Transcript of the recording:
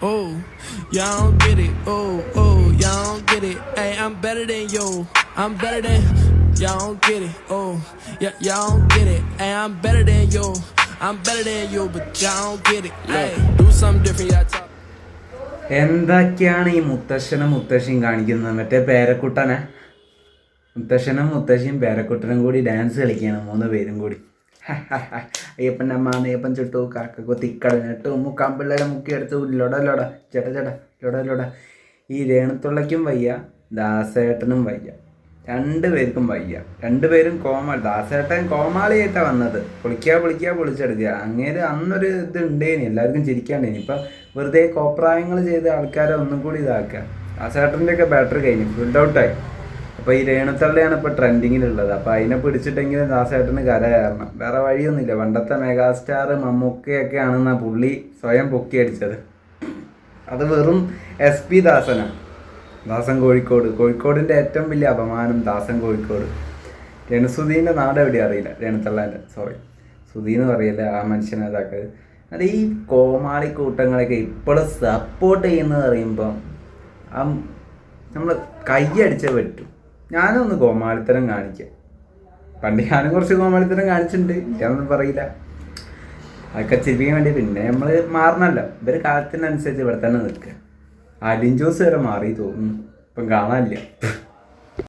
Oh, y'all don't get it. Oh, oh, y'all don't get it. Hey, I'm better than you. I'm better than y'all don't get it. Oh, yeah, y'all don't get it. Hey, I'm better than you. I'm better than you, but y'all don't get it. Hey, do something different, y'all talk. എന്തൊക്കെയാണ് ഈ മുത്തശ്ശനും മുത്തശ്ശിയും കാണിക്കുന്നത്? മറ്റേ പേരക്കുട്ടനെ, മുത്തശ്ശനും മുത്തശ്ശിയും പേരക്കുട്ടനും കൂടി dance കളിക്കുകയാണ്, 3 പേരും കൂടി. അയ്യപ്പൻ്റെ അമ്മ നെയ്യപ്പൻ ചുട്ടു, കാക്ക കൊത്തിക്കടഞ്ഞിട്ടു, മുക്കാമ്പിള്ളേരെ മുക്കിയെടുത്തു, ലൊട ചേട്ട ലൊട. ഈ രേണുത്തുള്ളയ്ക്കും വയ്യ, ദാസേട്ടനും വയ്യ, 2 പേർക്കും വയ്യ. 2 പേരും ദാസേട്ടൻ കോമാളിയായിട്ടാണ് വന്നത്. പൊളിച്ചെടുക്കുക. അങ്ങേര് അന്നൊരു ഇത് ഉണ്ടേനി, എല്ലാവർക്കും ചിരിക്കാണ്ടേനി. ഇപ്പം വെറുതെ കോപ്രായങ്ങൾ ചെയ്ത് ആൾക്കാരെ ഒന്നും കൂടി ഇതാക്കുക. ദാസേട്ടൻ്റെയൊക്കെ ബാറ്ററി കഴിഞ്ഞു, ഫുൾ ഔട്ടായി. അപ്പോൾ ഈ രേണുത്തള്ളയാണ് ഇപ്പോൾ ട്രെൻഡിങ്ങിലുള്ളത്. അപ്പോൾ അതിനെ പിടിച്ചിട്ടെങ്കിലും ദാസേട്ടന് കര കയറണം, വേറെ വഴിയൊന്നുമില്ല. പണ്ടത്തെ മെഗാസ്റ്റാർ മമ്മൂക്കയൊക്കെ ആണെന്നാണ് പുള്ളി സ്വയം പൊക്കിയടിച്ചത്. അത് വെറും SP ദാസനാണ്. ദാസൻ കോഴിക്കോടിൻ്റെ ഏറ്റവും വലിയ അപമാനം ദാസൻ കോഴിക്കോട്. രേണുസുധീൻ്റെ നാട് എവിടെയും അറിയില്ല, രേണുത്തള്ളേൻ്റെ സുധീന്ന് പറയല്ല ആ മനുഷ്യനെ ഇതാക്കത്. അത് ഈ കോമാളി കൂട്ടങ്ങളൊക്കെ ഇപ്പോഴും സപ്പോർട്ട് ചെയ്യുന്നത് പറയുമ്പോൾ നമ്മൾ കൈയടിച്ചേ പറ്റും. ഞാനൊന്ന് കോമാളിത്തരം കാണിക്കാം. പണ്ട് ഞാനും കുറച്ച് കോമാളിത്തരം കാണിച്ചിട്ടുണ്ട്, ഞാനൊന്നും പറയില്ല. അതൊക്കെ ചിരിപ്പിക്കാൻ വേണ്ടി പിന്നെ നമ്മൾ മാറണമല്ലോ. ഇവർ കാലത്തിനനുസരിച്ച് ഇവിടെ തന്നെ നിൽക്കുക. അലിൻ ജോസ് വരെ മാറി തോന്നുന്നു, ഇപ്പം കാണാനില്ല.